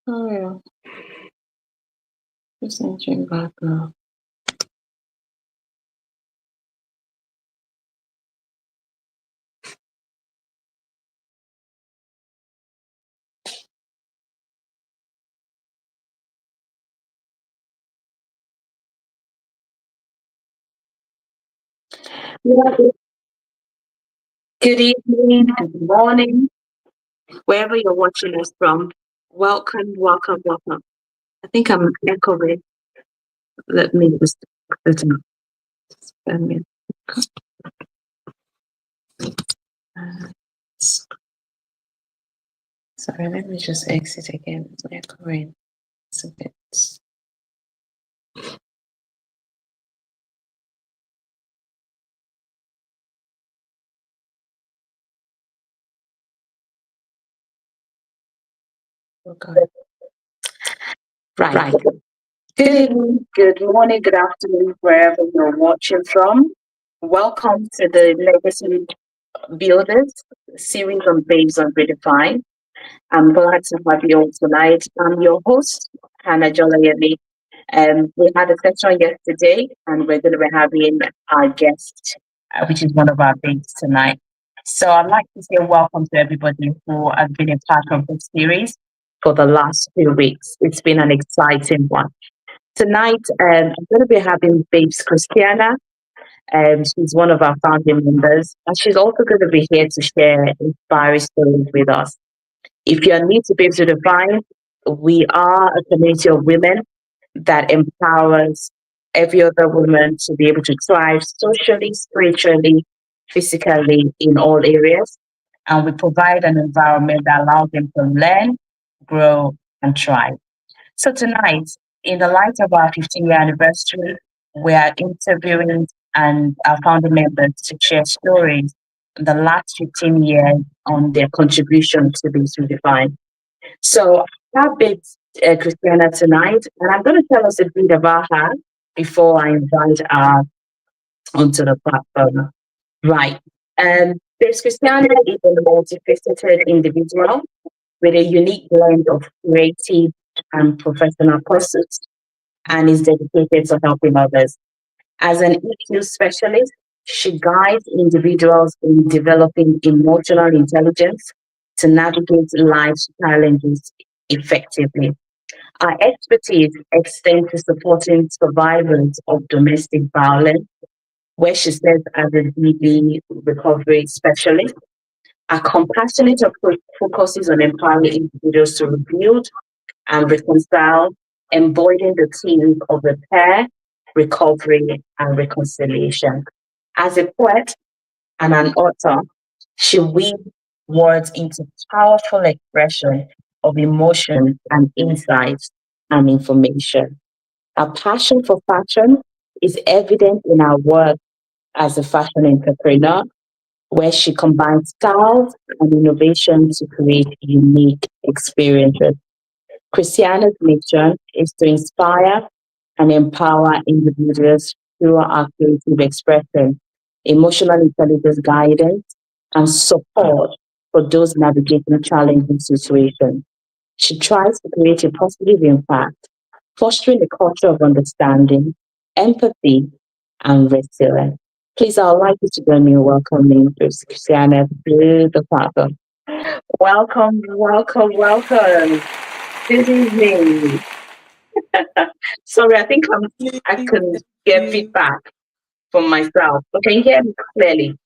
Oh, yeah. Just entering back now. Yeah. Good evening, good morning, wherever you're watching us from. Welcome, welcome, welcome. I think I'm echoing. Let me just let me. Let me uh, sorry, let me just exit again. It's echoing. It's a bit. Okay. Right. Good evening, good morning, good afternoon, wherever you're watching from. Welcome to the Legacy Builders series on Babes on Redefined. I'm glad to have you all tonight. I'm your host, Hannah Jolayemi. We had a session yesterday, and we're going to be having our guest, which is one of our babes tonight. So I'd like to say welcome to everybody who has been a part of this series for the last few weeks. It's been an exciting one. Tonight, I'm going to be having babes Christiana. She's one of our founding members, and she's also going to be here to share inspiring stories with us. If you're new to Babes with Divine, we are a community of women that empowers every other woman to be able to thrive socially, spiritually, physically, in all areas. And we provide an environment that allows them to learn, grow, and thrive. So tonight, in the light of our 15-year anniversary, we are interviewing and our founder members to share stories in the last 15 years on their contribution to this redefined. So I have bit Christiana tonight, and I'm going to tell us a bit about her before I invite her onto the platform. Right. This Christiana is a multifaceted individual with a unique blend of creative and professional pursuits and is dedicated to helping others. As an EQ specialist, she guides individuals in developing emotional intelligence to navigate life's challenges effectively. Our expertise extends to supporting survivors of domestic violence, where she serves as a DV recovery specialist. Our compassionate approach focuses on empowering individuals to rebuild and reconcile, embodying the themes of repair, recovery, and reconciliation. As a poet and an author, she weaves words into powerful expression of emotion and insights and information. Our passion for fashion is evident in our work as a fashion entrepreneur, where she combines styles and innovation to create unique experiences. Christiana's mission is to inspire and empower individuals through our creative expression, emotional intelligence guidance, and support for those navigating challenging situations. She tries to create a positive impact, fostering a culture of understanding, empathy, and resilience. Please, I would like you to join me in welcoming Christiana to the platform. Welcome, welcome, welcome. Good evening. Sorry, I Thank can get you. feedback from myself. But can you hear me clearly?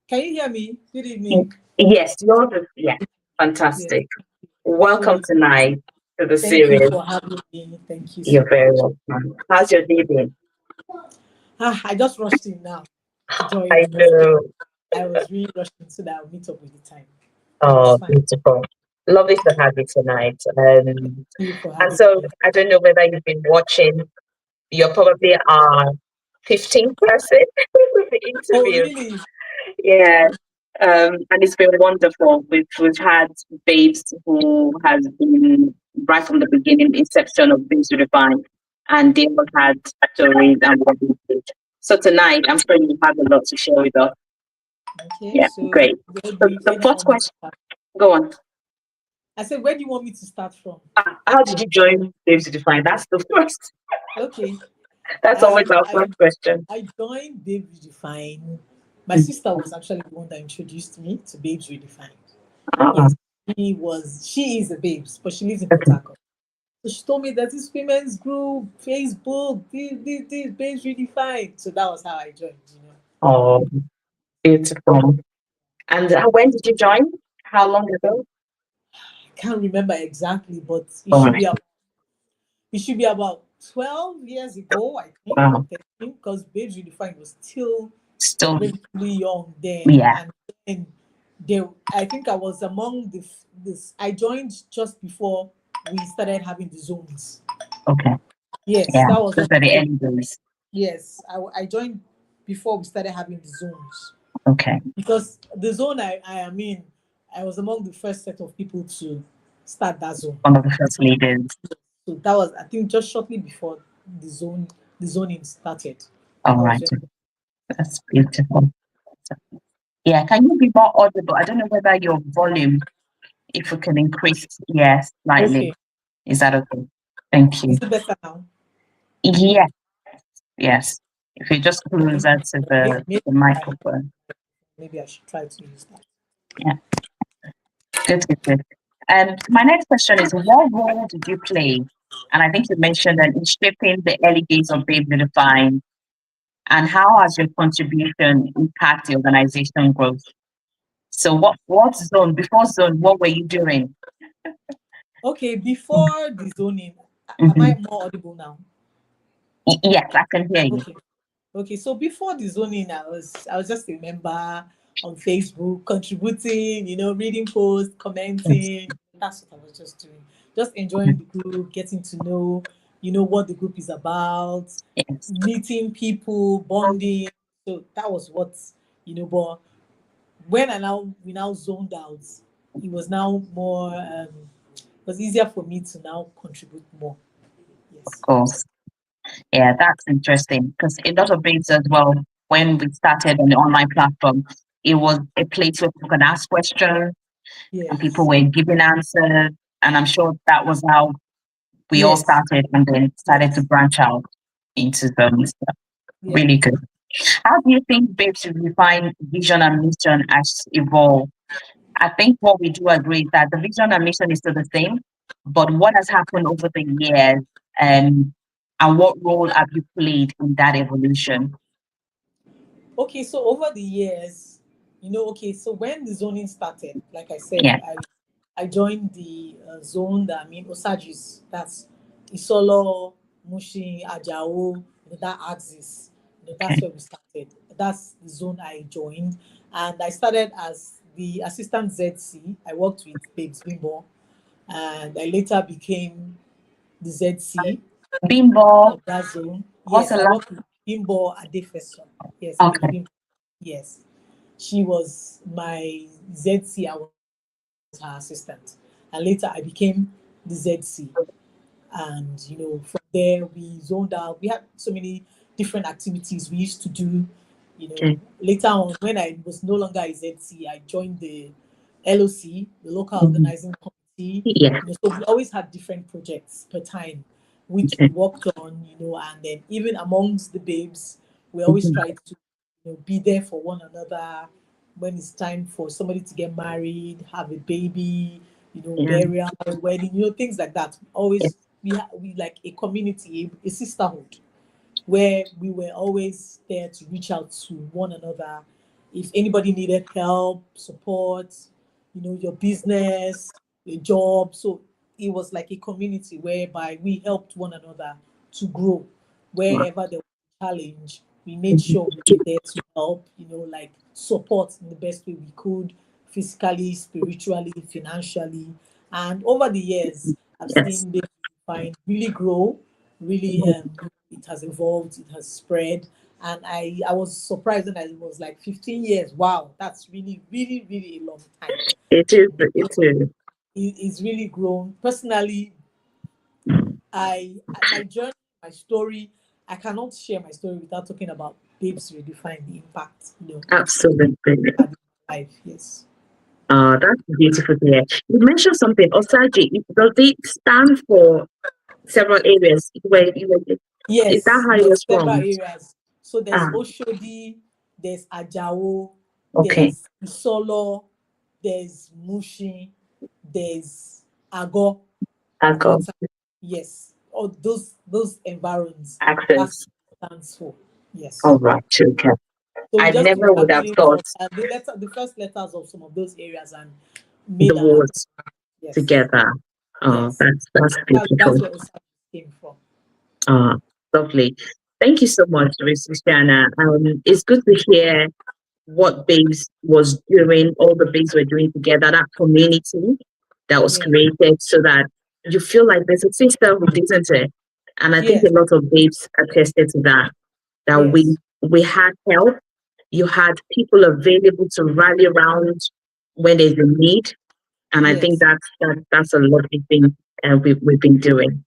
Can you hear me? Good Mm, evening. yes, yours is yeah, Yeah. fantastic. So Welcome tonight to the thank you series. for having me. Thank you so You're very much. welcome. How's your day been? I just rushed in now to join I because know. I was really rushing so that I'll meet up with the time. But it's Oh, fine. beautiful. Lovely to have you tonight. Thank you for And having so me. I don't know whether you've been watching. You're probably our 15th person with the Oh, interview. really? Yeah. And it's been wonderful. We've had babes who has been right from the beginning, inception of Babes to Define, and they all had stories and what they did. So tonight, I'm sure you have a lot to share with us. Okay. Yeah, So great. where do So you the think I first want me to question, start? go on. I said, where do you want me to start from? How did you join Babes Redefine? That's the first. Okay. That's always our I first question. I joined Babes Redefined. My Mm. sister was actually the one that introduced me to Babes Redefined. Ah, Yes, she is a babes, but she lives in Port okay. Harcourt. So she told me that this women's group, Facebook, this Babes Redefined. So that was how I joined, Oh, beautiful. And when did you join? How long ago? I can't remember exactly, but All right. it should be about 12 years ago, I think, or Wow. 13, because Babes Redefined was still Still, relatively young then. yeah. And then I think I was among this. I joined just before we started having the zones. Okay. Yes, Yeah. that was Those when are I the joined. early days. Yes, I joined before we started having the zones, Okay. because the zone I am in, I was among the first set of people to start that zone. One of the first leaders. So that was, I think, just shortly before the zoning started. All That was right. when. That's beautiful. Yeah. Can you be more audible? I don't know whether your volume, if we can increase, yes, slightly. Okay. Is that okay? Thank Is you. it better now? Yes. Yes. If you just Okay. closer to Maybe, the I, microphone. maybe I should try to use that. Yeah. Good, good, good. And my next question is, what role did you play? And I think you mentioned that in shaping the early days of Babe Define, and how has your contribution impacted the organization growth? So what zone, before zone, what were you doing? Okay, before the zoning, am I Mm-hmm. more audible now? Yes, I can hear you. Okay. Okay, so before the zoning, I was just a member on Facebook, contributing, reading posts, Yes. commenting. That's what I was just doing. Just enjoying the group, getting to know, what the group is about, Yes. meeting people, bonding. So that was what, but when we now zoned out, it was now more it was easier for me to now contribute more. Of Yes. course. Yeah, that's interesting because a lot of babes as well, when we started on the online platform, it was a place where people can ask questions and people Yes. were giving answers. And I'm sure that was how we all Yes. started and then started to Yes. branch out into them. So Yeah. really good. How do you think Babes Refine vision and mission has evolved? I think what we do agree is that the vision and mission is still the same, but what has happened over the years, um, and what role have you played in that evolution? Okay, so over the years, okay, so when the zoning started, like I said, Yeah. I joined the zone that, Osajis, that's Isolo, Mushi, Ajao, that axis. That's Okay. where we started. That's the zone I joined. And I started as the assistant ZC. I worked with Babes Bimbo. And I later became the ZC Bimbo, of that zone. what's Yes, the I last? worked with Bimbo Adefeso. Yes, Babes Okay. Bimbo. Yes, she was my ZC. I was her assistant, and later I became the ZC. And from there we zoned out. We had so many different activities we used to do. Okay. Later on, when I was no longer a ZC, I joined the LOC, the local Mhm. organizing committee. Yeah. So we always had different projects per time, which we Okay. worked on. And then even amongst the babes, we always Mhm. tried to, be there for one another when it's time for somebody to get married, have a baby, Yeah. burial, wedding, things like that. Yeah. Always we like a community, a sisterhood, where we were always there to reach out to one another. If anybody needed help, support, your business, your job. So it was like a community whereby we helped one another to grow. Wow. Wherever there was a challenge, we made Mhm. sure we were there to help, like support in the best way we could, physically, spiritually, financially. And over the years, I've Yes. seen them find really grow, really Mhm. it has evolved, it has spread. And I was surprised when I was like 15 years. Wow, that's really, really, really a long time. It is. It is. It's really grown. Personally, my journey, my story, I cannot share my story without talking about Babes Redefine, the impact, Absolutely. had in my life. Yes. That's beautiful to hear. You mentioned something, Osaji. Does it stand for several areas? Is that Yes, how it there's was several formed? areas. So there's Ah, Oshodi, there's Ajao, okay. there's Isolo, there's Mushi, there's Ago, I got Ota. Yes, all those environs. That's accents. what it stands for. All Yes. right, okay. So we I just took never would have acronyms thought of the first letters of some of those areas and the made an acronym. words Yes. together. Oh, Yes. that's That's beautiful. where Osaka came from. Ah, lovely. Thank you so much, Miss Christiana. It's good to hear what Babes was doing, all the Babes were doing together, that community that was Yeah. created so that you feel like there's a sisterhood, isn't it? And I think Yes. a lot of Babes attested to that, that Yes. we had help, you had people available to rally around when there's a need. And I think Yes. that's a lovely thing we've been doing.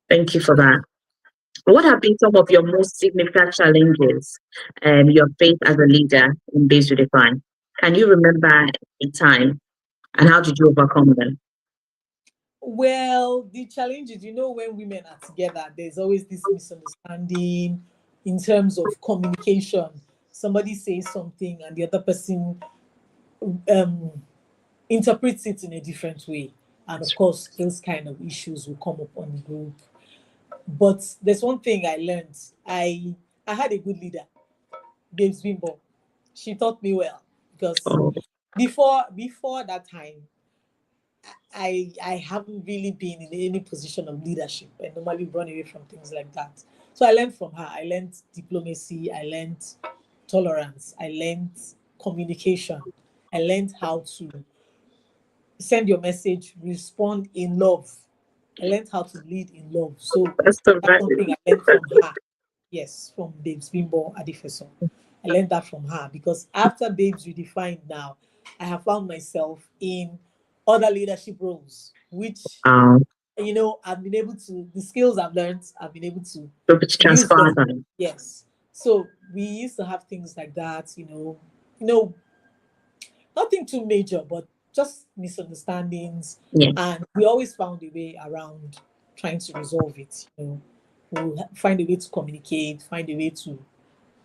Thank you for Yes. that. What have been some of your most significant challenges your faith as a leader in Base Redefine? Can you remember a time and how did you overcome them? Well, the challenge is, when women are together, there's always this misunderstanding in terms of communication. Somebody says something and the other person um, interprets it in a different way. And of course, those kind of issues will come up on the group. But there's one thing I learned. I had a good leader, Babes Bimbo. She taught me well because Oh, before that time, I haven't really been in any position of leadership. I normally run away from things like that. So I learned from her. I learned diplomacy. I learned tolerance. I learned communication. I learned how to send your message, respond in love. I learned how to lead in love. So that's the that's right. something I learned from her. Yes, from Babes Bimbo Adifeso. I learned that from her because after Babes Redefined now, I have found myself in other leadership roles, which, Um, I've been able to, the skills I've learned, I've been able to so it's use them. transparent. Yes. So we used to have things like that, nothing too major, but just misunderstandings. Yeah, And we always found a way around trying to resolve it. We'll find a way to communicate, find a way to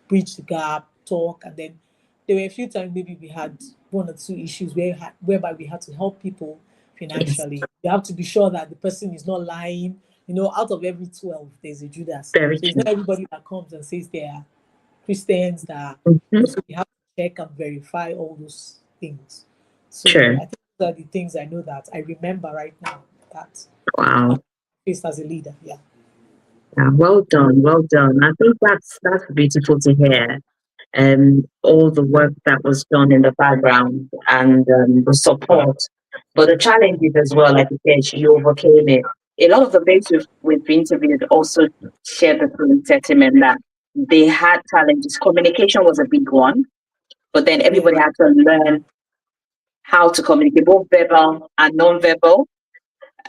bridge the gap, talk, and then there were a few times maybe we had one or two issues whereby we had to help people yes, financially. You have to be sure that the person is not lying. Out of every 12, there's a Judas. very So it's not true. everybody that comes and says they are Christians Hmm. so we have to check and verify all those things. So True. I think those are the things I know that I remember right now that I Wow. faced as a leader. Yeah. Yeah, well done, well done. I think that's beautiful to hear. All the work that was done in the background and the support. But the challenges as well, like you said, you overcame it. A lot of the babes we've interviewed also shared the same sentiment that they had challenges. Communication was a big one, but then Yeah. everybody had to learn how to communicate, both verbal and non-verbal.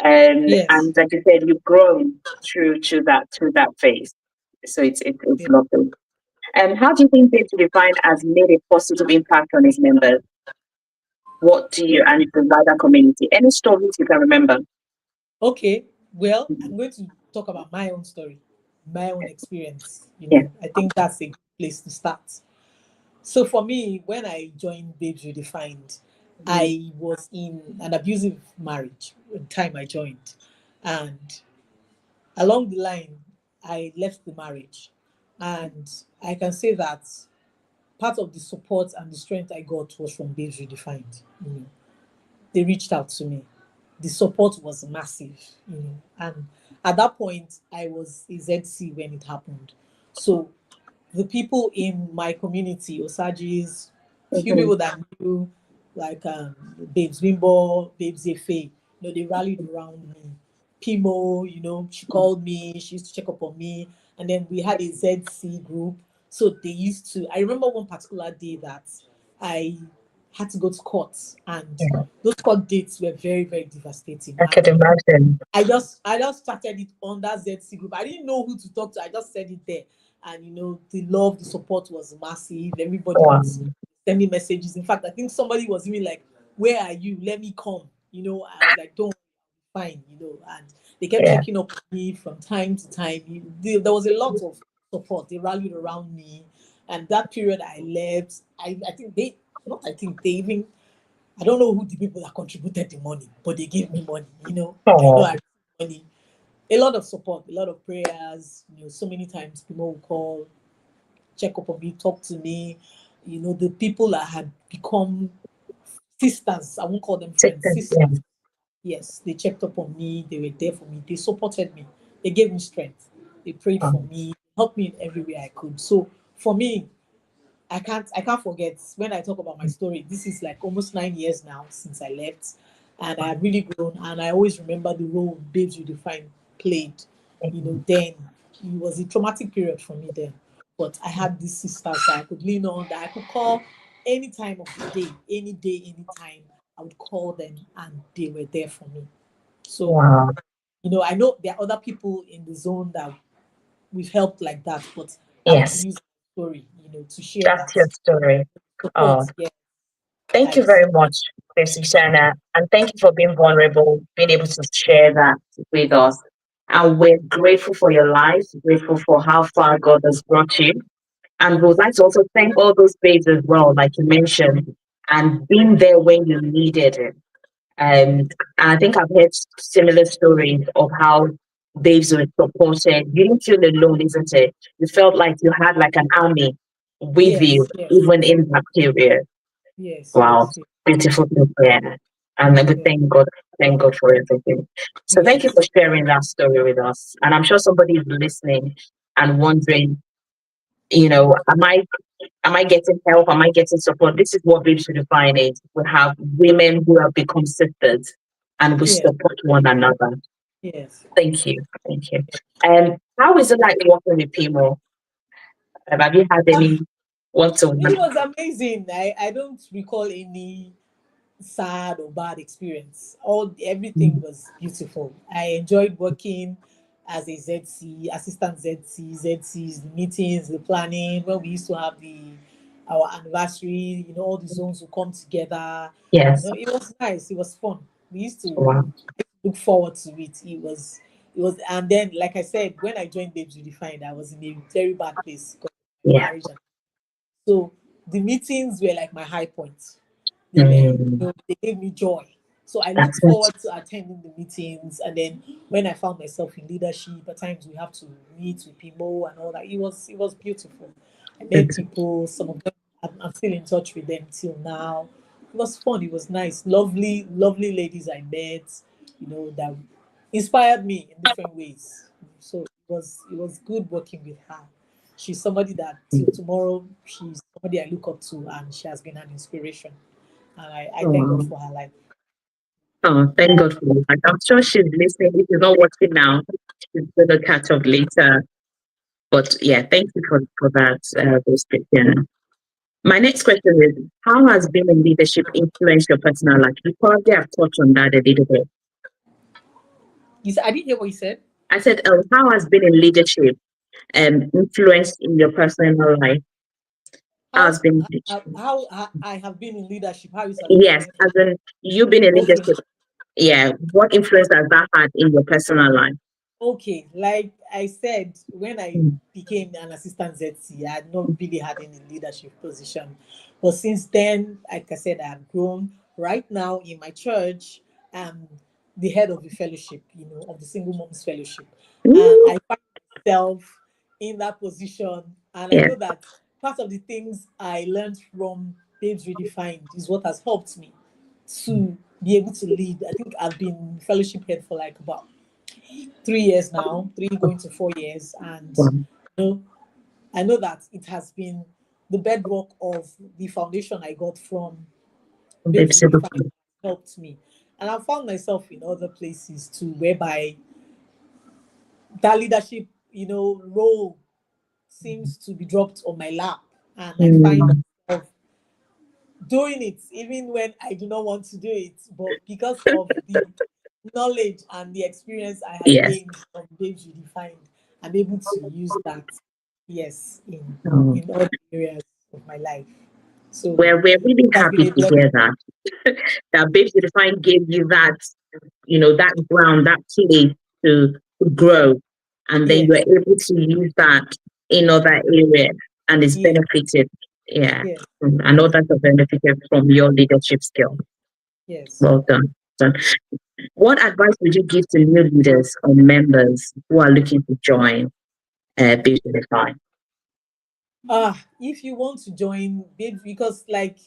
Yes. And like you said, you've grown through that phase. So it's Yeah. lovely. And how do you think Dave Divine has made a positive impact on his members? What do you and the wider community? Any stories you can remember? Okay. Well, I'm going to talk about my own story, my own experience. Yeah. I think that's a good place to start. So for me, when I joined Babes Redefined, I was in an abusive marriage at the time I joined. And along the line, I left the marriage. And I can say that part of the support and the strength I got was from Babes Redefined. They reached out to me. The support was massive, And at that point, I was a ZC when it happened. So the people in my community, Osajis, few Mhm. people that knew, like Babes Bimbo, Babes Efe, they rallied around me. Pimo, she called me, she used to check up on me. And then we had a ZC group. So they used to, I remember one particular day that I had to go to court, and Yeah, those court dates were very, very devastating. I And could imagine. I just started it on that ZC group. I didn't know who to talk to. I just said it there. And the love, the support was massive. Everybody Wow. was sending messages. In fact, I think somebody was even like, where are you? Let me come. I was like, don't, fine, and they kept Yeah. checking up on me from time to time. There was a lot of support. They rallied around me. And that period I left, I think they, not I think they even, I don't know who the people that contributed the money, but they gave me money, I know Oh, I received money. A lot of support, a lot of prayers, so many times people will call, check up on me, talk to me. The people that had become sisters, I won't call them friends, yeah. sisters. Yes, they checked up on me. They were there for me. They supported me. They gave me strength. They prayed Oh, for me, helped me in every way I could. So for me, I can't forget when I talk about my story. This is like almost 9 years now since I left, and I have really grown. And I always remember the role Babes You Define played. Then it was a traumatic period for me then, but I had these sisters that I could lean on, that I could call any time of the day, any time. I would call them, and they were there for me. So wow. I know there are other people in the zone that we've helped like that, but I want to Yes, use the story, to share that's that your story. support. Oh, Yeah, thank you like very much, Christy Shana, and thank you for being vulnerable, being able to share that with us. And we're grateful for your life, grateful for how far God has brought you. And we'd like to also thank all those babes as well, like you mentioned, and being there when you needed it. And I think I've heard similar stories of how babes were supported. You didn't feel alone, isn't it? You felt like you had like an army with you, yes, yes, even in that period. yes, Wow, yes, yes, beautiful to hear. And we yes, thank God for everything. So thank you yes, for sharing that story with us. And I'm sure somebody is listening and wondering, am I getting help? Am I getting support? This is what Babes Redefine is. We have women who have become sisters and we yes, support one another. yes. Thank you. Thank you. And how is it like working with people? Have you had any Ah, one to it one? was amazing. I don't recall any sad or bad experience. Everything was beautiful. I enjoyed working as a ZC, assistant ZC, ZCs, the meetings, the planning, when we used to have our anniversary, all the zones would come together. Yes. It was nice, it was fun. We used to Wow. look forward to it. It was, and then like I said, when I joined Babes Redefined, I was in a very bad place because of my Yeah. marriage. So the meetings were like my high points. Mm, They gave me joy. So I looked that's it. forward to attending the meetings. And then when I found myself in leadership, at times we have to meet with people and all that. It was beautiful. I met It's- people, some of them I'm still in touch with them till now. It was fun, it was nice. Lovely, lovely ladies I met, that inspired me in different ways. So it was good working with her. She's somebody that till tomorrow, she's somebody I look up to, and she has been an inspiration. And I thank God Oh, for her life. thank God for that. I'm sure she's listening. If she's not watching now, she's going to catch up later. But yeah, thank you for that, description. My next question is, how has being in leadership influenced your personal life? You probably have touched on that a little bit. I didn't hear what you said. I said, how has being in leadership influenced in your personal life? How has How been how I have been in leadership, how it has yes, influenced. as in you being in Okay, leadership, yeah, what influence has that had in your personal life? okay. Like I said, when I Mm. became an assistant ZC, I had not really had any leadership position. But since then, like I said, I have grown. Right now in my church, I'm the head of the fellowship, of the Single Moms Fellowship. And Ooh, I find myself in that position. And I yeah. know that part of the things I learned from Babes Redefined is what has helped me to be able to lead. I think I've been fellowship head for like about 3 years now, three going to 4 years, and Wow. you know, I know that it has been the bedrock of the foundation I got from Babes Redefined helped me, and I found myself in other places too, whereby that leadership, role seems to be dropped on my lap, and I find Mm, myself doing it even when I do not want to do it, but because of the knowledge and the experience I had yes. gained from Babes Redefined, I'm able to use that, yes, in Oh, all the areas of my life. So we're really it has been happy a to blessing. hear that. That Babes Redefined gave you that, that ground, that place to grow. And then you're Yes, able to use that in other areas and it's yes, benefited. Yeah. yes, I know that's a benefited from your leadership skill. yes. Well done. Done. What advice would you give to new leaders or members who are looking to join Babes Redefined? If you want to join, babe, because like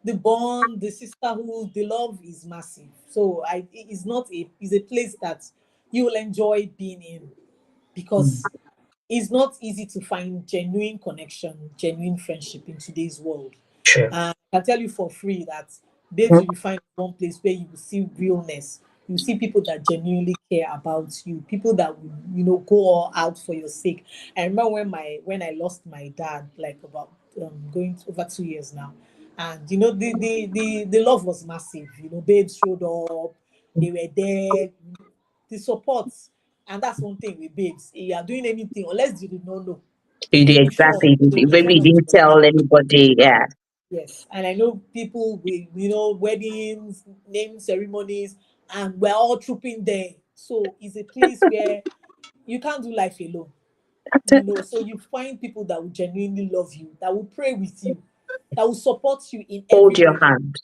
the bond, the sisterhood, the love is massive. So it's not it's a place that you will enjoy being in, Mm, because it's not easy to find genuine connection, genuine friendship in today's world. true. And I can tell you for free that Babes Mm, will find one place where you will see realness. You see people that genuinely care about you, people that will, go all out for your sake. I remember when I lost my dad, like about going over 2 years now, and the love was massive. Babes showed up, they were there, the support, and that's one thing with babes. If you are doing anything, unless you did not know, you did I'm sure exactly. they will Maybe turn you up to didn't your wedding. tell anybody. Yeah. Yes, and I know people with weddings, name ceremonies, and we're all trooping there. So it's a place where you can't do life alone. That's it. So you find people that will genuinely love you, that will pray with you, that will support you in Hold your everything. hand.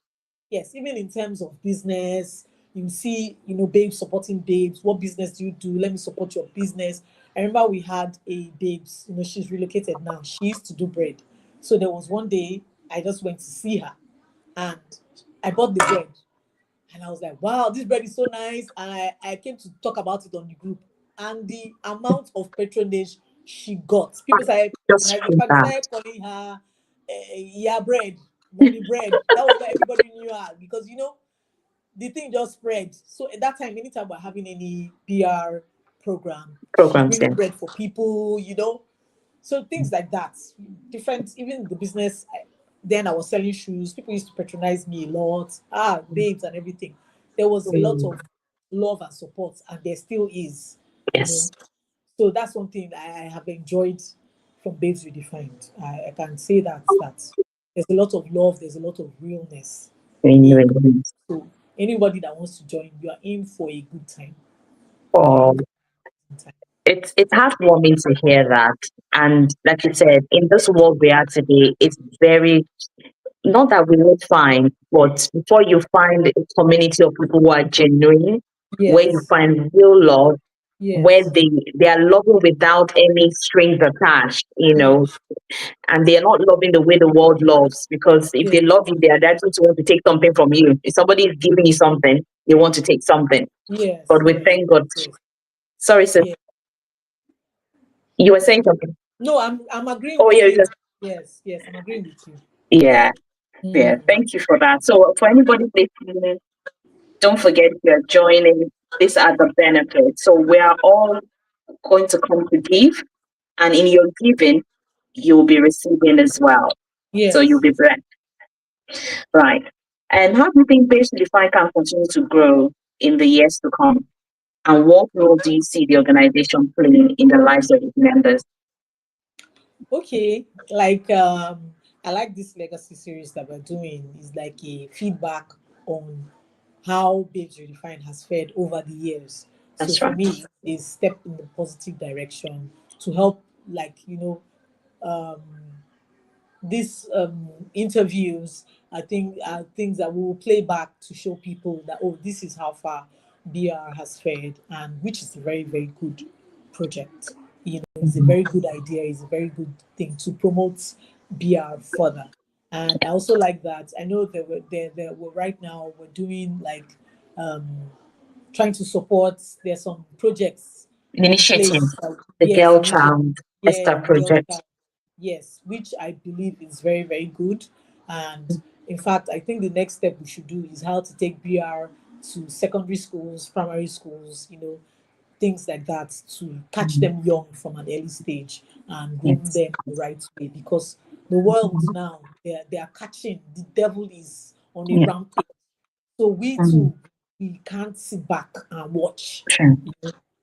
Yes, even in terms of business, you see, babes supporting babes. What business do you do? Let me support your business. I remember we had a babes, she's relocated now. She used to do bread. So there was one day I just went to see her and I bought the bread. And I was like, wow, this bread is so nice. And I came to talk about it on the group. And the amount of patronage she got, people started Just patronizing. In feel fact, they that. started calling her yeah, bread, mommy bread. That was what everybody knew her, because the thing just spread. So at that time, anytime we're having any PR program, she's Programs, bringing yeah. bread for people. So things like that, different. Even the business. Then I was selling shoes. People used to patronize me a lot. Babes and everything. There was a lot Mm, of love and support, and there still is. You yes. know. So that's one thing I have enjoyed from Babes Redefined. I can say that there's a lot of love, there's a lot of realness in. Really. So anybody that wants to join, you are in for a good time. You are in Oh, for a good time. it's heartwarming to hear that. And like you said, in this world we are today, it's very not that we won't find, but before you find a community of people who are genuine, where you Yes, find real love, where yes, they are loving without any strings attached, yes, and they are not loving the way the world loves. Because if yes, they love you, they are just want to take something from you. If somebody is giving you something, they want to take something. yes, But we yes, thank God. yes, Sorry, sir. yes. You were saying something. No, I'm agreeing Oh with yeah, you. yeah, Yes, yes, I'm agreeing with you. yeah. Yeah. Mm. Thank you for that. So for anybody listening, don't forget you're joining. These are the benefits. So we are all going to come to give, and in your giving, you'll be receiving as well. So you'll Yes. be blessed, right? And how do you think Base Defy can continue to grow in the years to come? And what role do you see the organization playing in the lives of its members? Okay. I like this legacy series that we're doing. Is like a feedback on how Babes Redefined has fared over the years. So That's for right. me, it's a step in the positive direction to help, um, these interviews. I think are things that we will play back to show people that, oh, this is how far BR has fared, and which is a very, very good project. It's a Mhm. very good idea. It's a very good thing to promote BR further. And I also like that. I know there were right now we're doing like trying to support. There's some projects in Initiative, place. the Yes, Girl initiative. Child Yeah, Esther the girl Project. child. Yes, which I believe is very, very good. And in fact, I think the next step we should do is how to take BR to secondary schools, primary schools, things like that, to catch Mhm. them young from an early stage and groom Yes. them the right way. Because the world now, they are catching, the devil is on a Yeah. rampage. So we Mhm. too, we can't sit back and watch. True.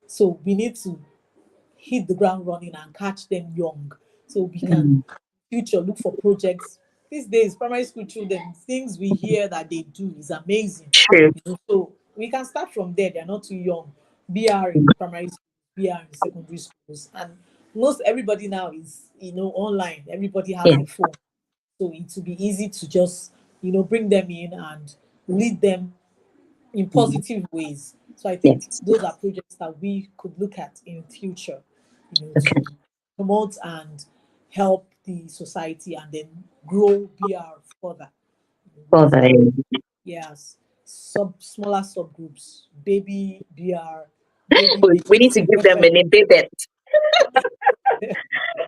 So we need to hit the ground running and catch them young, so we can Mhm. future look for projects, these days, primary school children, things we hear that they do is amazing. True. So we can start from there. They're not too young. BR in primary school, BR in secondary schools, and most everybody now is online. Everybody has Yeah. a phone, so it will be easy to just bring them in and lead them in Mhm. positive ways. So I think Yes. those are projects that we could look at in future, Okay. to promote and help the society and then grow BR further. We Well, could have, yes, smaller subgroups, baby BR, baby we need to give them BR. an bit.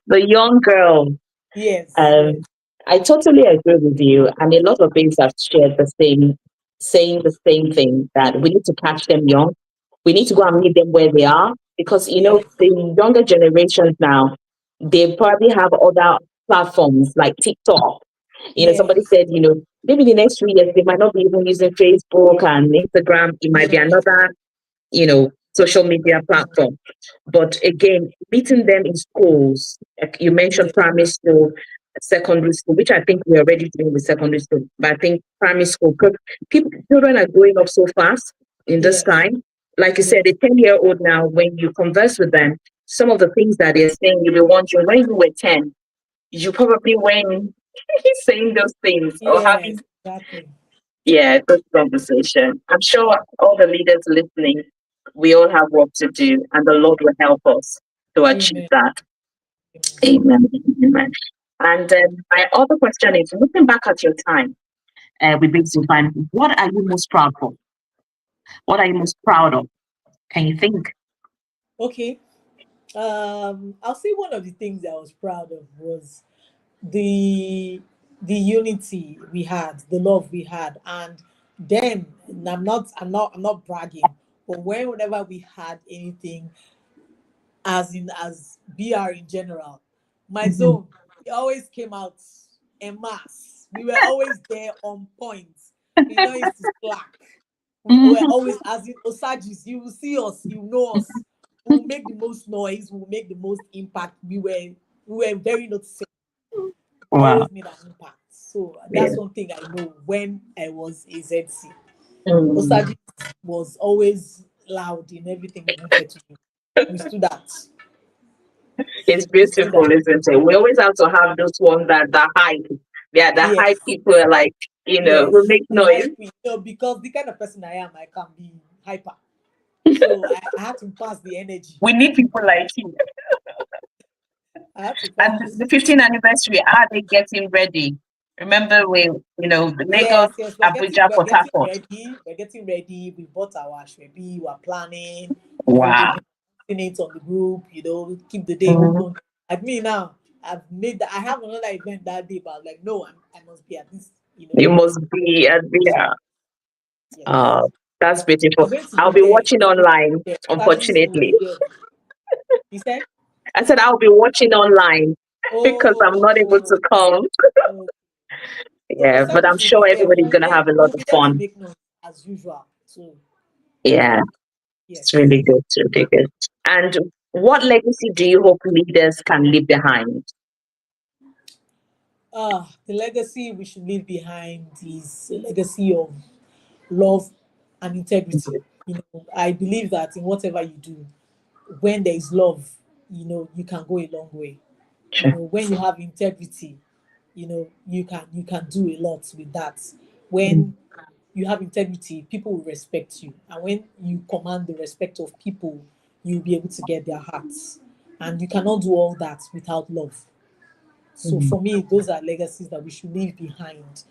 The young girl. Yes, yes, Um, I totally agree with you, and a lot of things have shared the same, saying the same thing that we need to catch them young. We need to go and meet them where they are because yes, the younger generations now, they probably have other platforms like TikTok. Somebody yes, said, maybe the next 3 years they might not be even using Facebook and Instagram. It might be yes, another, social media platform. But again, meeting them in schools, like you mentioned yes, primary school, secondary school, which I think we're already doing with secondary school, but I think primary school, because children are growing up so fast in this yes, time. Like you said, yes, a 10-year-old now, when you converse with them, some of the things that they're saying, you'll be wondering, when you were 10, you probably weren't saying those things or yes, having, exactly. yeah, this conversation. I'm sure all the leaders listening, we all have work to do, and the Lord will help us to achieve Amen. that. Amen. Amen. Amen. And my other question is, looking back at your time with Big Zufan, what are you most proud of? What are you most proud of? Can you think? Okay. I'll say one of the things I was proud of was the the unity we had, the love we had, and then I'm not bragging, but whenever we had anything, as BR in general, my Mhm. zone, it always came out en masse. We were always there on point. We know it's to slack. We were Mhm. always, as in Osajis, you will see us, you know us. We will make the most noise, we will make the most impact. We were very noticeable, Wow. always made an impact. So Yeah. that's one thing I know when I was a ZC. Mm. Osajis was always loud in everything we wanted to do. We stood out. It's We stood beautiful, out. isn't it? We always have to have those ones that hype. Yeah, the Yes, hype people are like, will yes. make The noise. hype, because the kind of person I am, I can be hyper. So I had to pass the energy. We need people like you. I had to And pass. the 15th anniversary, are they getting ready? Remember, the Lagos, Yes, yes. We're getting Abuja, we're Port getting Harcourt. ready. We're getting ready. We bought our shwebi. We're planning. They've Wow. been posting it on the group. Keep the day Mhm. open. Like me now, I've made that. I have another event that day, but I'm like, no, I must be at this. You must be at the. Yes. Uh, that's beautiful. We're going to I'll be be there. watching We're going to online, be there. Strategies will unfortunately. be there. You said? I said I'll be watching online because I'm not able Oh, to come. oh. So Yeah, but I'm Osagis will sure be there. everybody's going to have a lot We'll of be there to fun. make noise as usual. So Yeah, it's yes. really good. It's really good. And what legacy do you hope leaders can leave behind? The legacy we should leave behind is a legacy of love and integrity. I believe that in whatever you do, when there is love, you can go a long way. Sure. When you have integrity, you can do a lot with that. Mm. When you have integrity, people will respect you, and when you command the respect of people, you'll be able to get their hearts, and you cannot do all that without love. So Mm. for me, those are legacies that we should leave behind.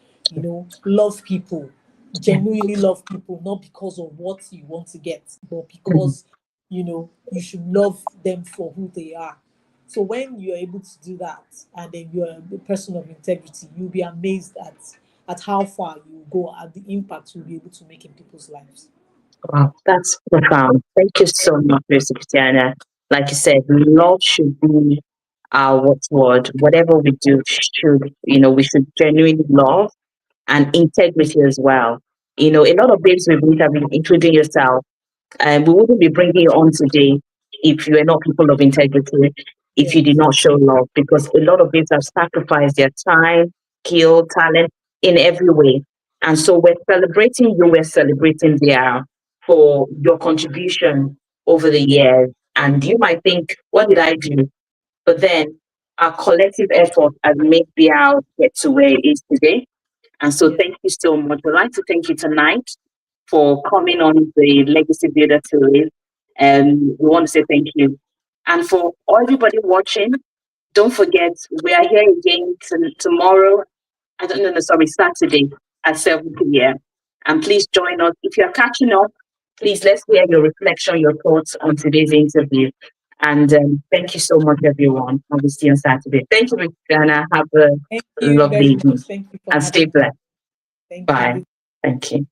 Love people, Yeah. genuinely love people, not because of what you want to get, but Mm. because you should love them for who they are. So when you're able to do that, and then you're a person of integrity, you'll be amazed at how far you go, at the impact you'll be able to make in people's lives. Wow, that's profound. Thank you so much, Mr. Christiana. Like you said, love should be our what's word. Whatever we do should, we should genuinely love and integrity as well. A lot of babes we've interviewed, including yourself, and we wouldn't be bringing you on today if you were not people of integrity, if you did Yes, not show love, because a lot of babes have sacrificed their time, skill, talent in every way. And so we're celebrating you, we're celebrating their for your contribution over the years. And you might think, what did I do? But then our collective effort has made BIAL get to where it is today. And so Yeah. thank you so much. I'd like to thank you tonight for coming on the Legacy Builder series. And we want to say thank you. And for everybody watching, don't forget, we are here again tomorrow. I don't know, no, sorry, Saturday at 7 p.m. And please join us. If you're catching up, please let's hear your reflection, your thoughts on today's interview. And thank you so much, everyone. And we'll see you on Saturday. Thank you, Christiana. Have a Thank you lovely very evening much. Thank you for and stay having me. blessed. Thank Bye. you. Thank you.